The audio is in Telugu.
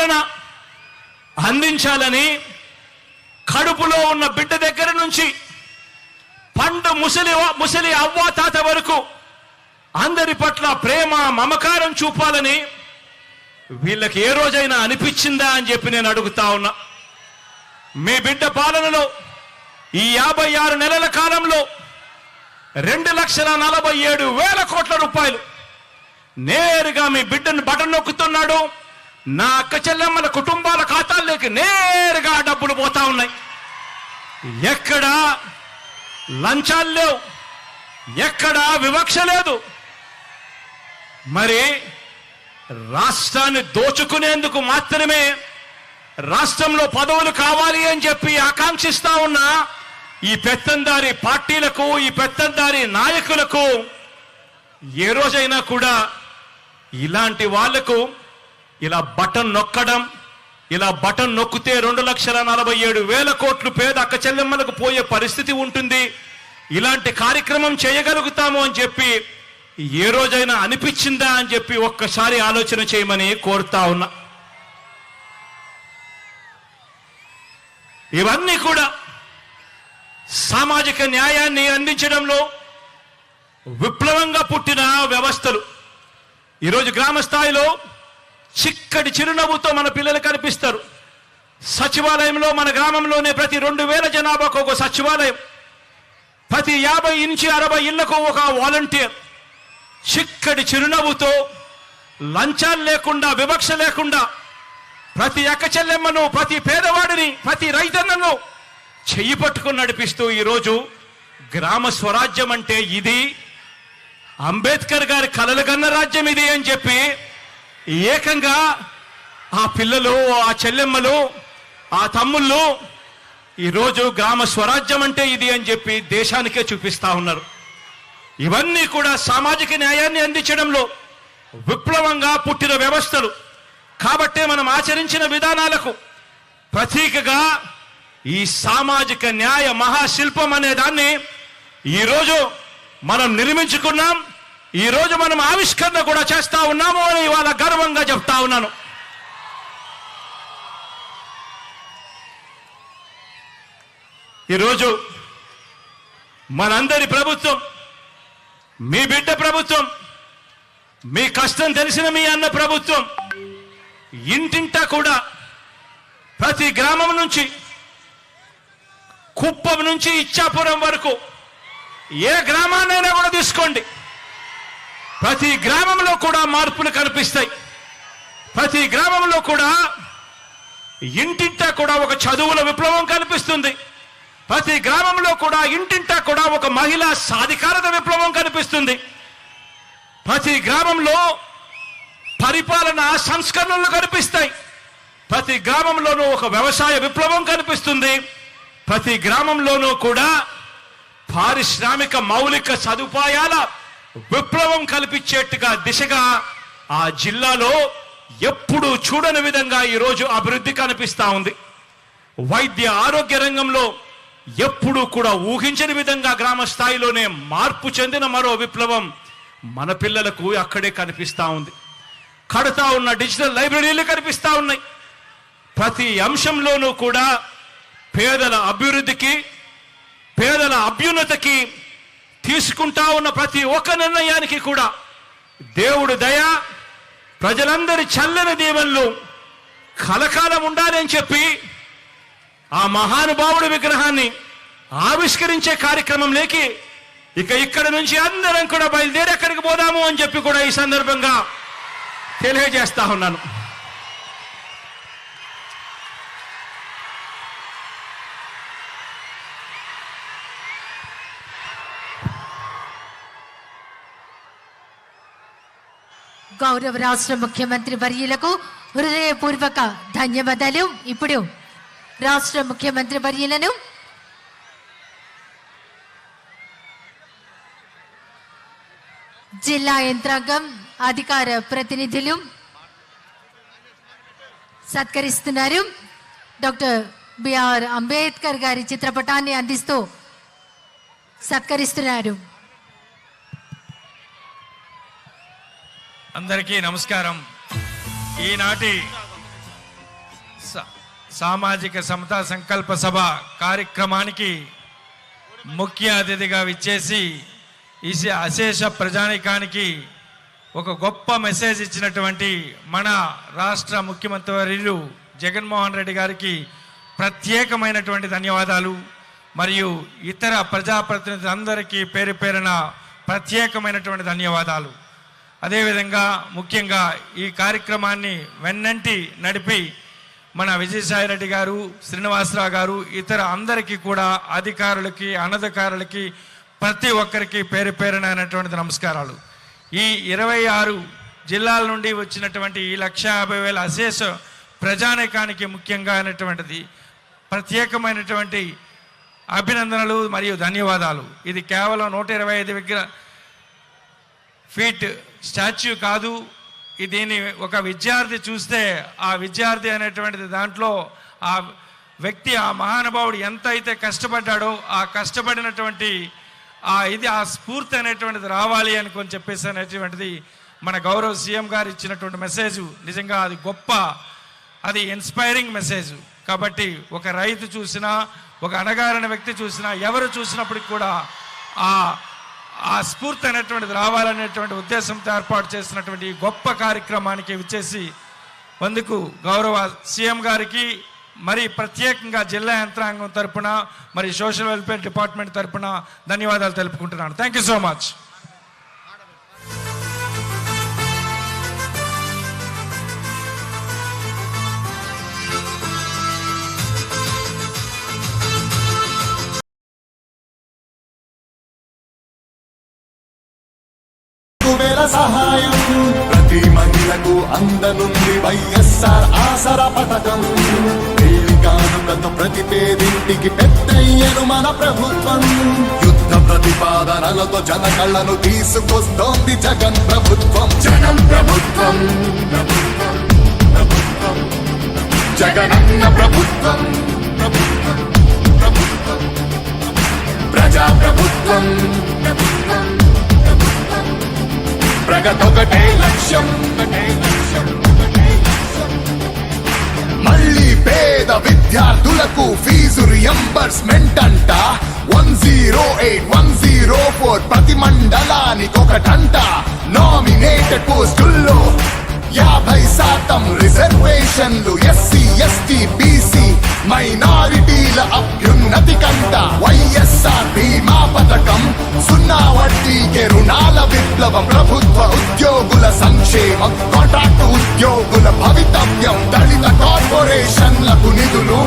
పాలన అందించాలని కడుపులో ఉన్న బిడ్డ దగ్గర నుంచి పండు ముసలి అవ్వాతాత వరకు అందరి పట్ల ప్రేమ మమకారం చూపాలని వీళ్ళకి ఏ రోజైనా అనిపించిందా అని చెప్పి నేను అడుగుతా ఉన్నా. మీ బిడ్డ పాలనలో ఈ 56 నెలల కాలంలో 2,47,000 కోట్ల రూపాయలు నేరుగా మీ బిడ్డను బటన్ నొక్కుతున్నాడు. నా అక్క చెల్లెమ్మల కుటుంబాల ఖాతాల్లోకి నేరుగా డబ్బులు పోతా ఉన్నాయి. ఎక్కడా లంచాలు లేవు, ఎక్కడా వివక్ష లేదు. మరి రాష్ట్రాన్ని దోచుకునేందుకు మాత్రమే రాష్ట్రంలో పదవులు కావాలి అని చెప్పి ఆకాంక్షిస్తా ఉన్న ఈ పెత్తందారి పార్టీలకు, ఈ పెత్తందారి నాయకులకు ఏ రోజైనా కూడా ఇలాంటి వాళ్లకు ఇలా బటన్ నొక్కడం, ఇలా బటన్ నొక్కితే 2,47,000 కోట్లు పేద అక్క చెల్లెమ్మలకు పోయే పరిస్థితి ఉంటుంది, ఇలాంటి కార్యక్రమం చేయగలుగుతాము అని చెప్పి ఏ రోజైనా అనిపించిందా అని చెప్పి ఒక్కసారి ఆలోచన చేయమని కోరుతా ఉన్నా. ఇవన్నీ కూడా సామాజిక న్యాయాన్ని అందించడంలో విప్లవంగా పుట్టిన వ్యవస్థలు. ఈరోజు గ్రామ స్థాయిలో చిక్కటి చిరునవ్వుతో మన పిల్లలు కనిపిస్తారు. సచివాలయంలో మన గ్రామంలోనే ప్రతి 2,000 జనాభాకు ఒక సచివాలయం, ప్రతి 50 నుంచి 60 ఇళ్లకు ఒక వాలంటీర్. చిక్కటి చిరునవ్వుతో, లంచాలు లేకుండా, వివక్ష లేకుండా ప్రతి అక్క చెల్లెమ్మను, ప్రతి పేదవాడిని, ప్రతి రైతన్నను చెయ్యి పట్టుకుని నడిపిస్తూ ఈరోజు గ్రామ స్వరాజ్యం అంటే ఇది, అంబేద్కర్ గారి కలలు కన్న రాజ్యం ఇది అని చెప్పి ఏకంగా ఆ పిల్లలు, ఆ చెల్లెమ్మలు, ఆ తమ్ముళ్ళు ఈరోజు గ్రామ స్వరాజ్యం అంటే ఇది అని చెప్పి దేశానికే చూపిస్తా ఉన్నారు. ఇవన్నీ కూడా సామాజిక న్యాయాన్ని అందించడంలో విప్లవంగా పుట్టిన వ్యవస్థలు. కాబట్టే మనం ఆచరించిన విధానాలకు ప్రతీకగా ఈ సామాజిక న్యాయ మహాశిల్పం అనే దాన్ని ఈరోజు మనం నిర్మించుకున్నాం. ఈరోజు మనం ఆవిష్కరణ కూడా చేస్తా ఉన్నాము అని ఇవాళ గర్వంగా చెప్తా ఉన్నాను. ఈరోజు మనందరి ప్రభుత్వం, మీ బిడ్డ ప్రభుత్వం, మీ కష్టం తెలిసిన మీ అన్న ప్రభుత్వం ఇంటింటా కూడా ప్రతి గ్రామం నుంచి, కుప్పం నుంచి ఇచ్చాపురం వరకు ఏ గ్రామాన్నైనా కూడా తీసుకోండి, ప్రతి గ్రామంలో కూడా మార్పులు కనిపిస్తాయి. ప్రతి గ్రామంలో కూడా ఇంటింటా కూడా ఒక చదువుల విప్లవం కనిపిస్తుంది. ప్రతి గ్రామంలో కూడా ఇంటింటా కూడా ఒక మహిళా సాధికారత విప్లవం కనిపిస్తుంది. ప్రతి గ్రామంలో పరిపాలన సంస్కరణలు కనిపిస్తాయి. ప్రతి గ్రామంలోనూ ఒక వ్యవసాయ విప్లవం కనిపిస్తుంది. ప్రతి గ్రామంలోనూ కూడా పారిశ్రామిక మౌలిక సదుపాయాల విప్లవం కల్పించేట్టుగా దిశగా ఆ జిల్లాలో ఎప్పుడూ చూడని విధంగా ఈరోజు అభివృద్ధి కనిపిస్తా ఉంది. వైద్య ఆరోగ్య రంగంలో ఎప్పుడూ కూడా ఊహించని విధంగా గ్రామ స్థాయిలోనే మార్పు చెందిన మరో విప్లవం మన పిల్లలకు అక్కడే కనిపిస్తా ఉంది. కడతా ఉన్న డిజిటల్ లైబ్రరీలు కనిపిస్తా ఉన్నాయి. ప్రతి అంశంలోనూ కూడా పేదల అభివృద్ధికి, పేదల అభ్యున్నతికి తీసుకుంటా ఉన్న ప్రతి ఒక్క నిర్ణయానికి కూడా దేవుడు దయ, ప్రజలందరి చల్లని దీవెనలు కలకాలం ఉండాలని చెప్పి ఆ మహానుభావుడి విగ్రహాన్ని ఆవిష్కరించే కార్యక్రమంలోకి ఇక్కడ నుంచి అందరం కూడా బయలుదేరి ఎక్కడికి పోదాము అని చెప్పి కూడా ఈ సందర్భంగా తెలియజేస్తా ఉన్నాను. గౌరవ రాష్ట్ర ముఖ్యమంత్రి వర్యులకు హృదయపూర్వక ధన్యవాదాలు. ఇప్పుడు రాష్ట్ర ముఖ్యమంత్రి వర్యులను జిల్లా యంత్రాంగం, అధికార ప్రతినిధులు సత్కరిస్తున్నారు. డాక్టర్ బిఆర్ అంబేద్కర్ గారి చిత్రపటాన్ని అందిస్తూ సత్కరిస్తున్నారు. అందరికీ నమస్కారం. ఈనాటి సామాజిక సమతా సంకల్ప సభ కార్యక్రమానికి ముఖ్య అతిథిగా విచ్చేసి ఈ అశేష ప్రజానికానికి ఒక గొప్ప మెసేజ్ ఇచ్చినటువంటి మన రాష్ట్ర ముఖ్యమంత్రి వర్యులు జగన్మోహన్ రెడ్డి గారికి ప్రత్యేకమైనటువంటి ధన్యవాదాలు. మరియు ఇతర ప్రజాప్రతినిధులందరికీ పేరు పేరున ప్రత్యేకమైనటువంటి ధన్యవాదాలు. అదేవిధంగా ముఖ్యంగా ఈ కార్యక్రమాన్ని వెన్నంటి నడిపి మన విజయసాయిరెడ్డి గారు, శ్రీనివాసరావు గారు, ఇతర అందరికీ కూడా అధికారులకి, అనధికారులకి, ప్రతి ఒక్కరికి పేరు పేరునైనటువంటి నమస్కారాలు. ఈ 26 జిల్లాల నుండి వచ్చినటువంటి ఈ 1,50,000 అశేష ప్రజానీకానికి ముఖ్యంగా అయినటువంటిది ప్రత్యేకమైనటువంటి అభినందనలు మరియు ధన్యవాదాలు. ఇది కేవలం 125 ఫీట్ స్టాచ్యూ కాదు. దీన్ని ఒక విద్యార్థి చూస్తే ఆ విద్యార్థి అనేటువంటిది దాంట్లో ఆ వ్యక్తి, ఆ మహానుభావుడు ఎంత అయితే కష్టపడ్డాడో ఆ కష్టపడినటువంటి ఆ స్ఫూర్తి అనేటువంటిది రావాలి అని చెప్పేసి అనేటువంటిది మన గౌరవ సీఎం గారు ఇచ్చినటువంటి మెసేజ్ నిజంగా అది గొప్ప, అది ఇన్స్పైరింగ్ మెసేజ్. కాబట్టి ఒక రైతు చూసినా, ఒక అణగారిన వ్యక్తి చూసినా, ఎవరు చూసినప్పటికి కూడా ఆ స్ఫూర్తి అనేటువంటిది రావాలనేటువంటి ఉద్దేశంతో ఏర్పాటు చేసినటువంటి గొప్ప కార్యక్రమానికి విచ్చేసి అందుకు గౌరవ సీఎం గారికి మరి ప్రత్యేకంగా జిల్లా యంత్రాంగం తరపున మరి సోషల్ వెల్ఫేర్ డిపార్ట్మెంట్ తరపున ధన్యవాదాలు తెలుపుకుంటున్నాను. Thank you so much. సహాయం ప్రతి మహిళకు అందనుంది వైఎస్ఆర్ ఆసరా పథకం. కానుకతో ప్రతి పేదింటికి పెద్దయ్యను మన ప్రభుత్వం. యుద్ధ ప్రతిపాదనలతో జన కళ్ళను తీసుకొస్తోంది జగన్ ప్రభుత్వం. జనం ప్రభుత్వం, జగనన్న ప్రభుత్వం, ప్రజా ప్రభుత్వం. ప్రగతొకటే లక్ష్యం, మళ్ళీ పేద విద్యార్థులకు ఫీజు రియంబర్స్మెంట్ అంట. 108, 104 ప్రతి మండలానికొకటంట. నామినేటెడ్ పోస్టుల్లో 50% రిజర్వేషన్లు. ఎస్సీ, ఎస్టీ, బీసీ మైనారిటీల అభ్యున్నతి కంట. వైఎస్ఆర్ బీమా పథకం, 0 వడ్డీకే రుణాల విప్లవం. ప్రభుత్వ ఉద్యోగుల సంక్షేమం, కాంట్రాక్టు ఉద్యోగుల భవితవ్యం. దళిత కార్పొరేషన్లకు నిధులు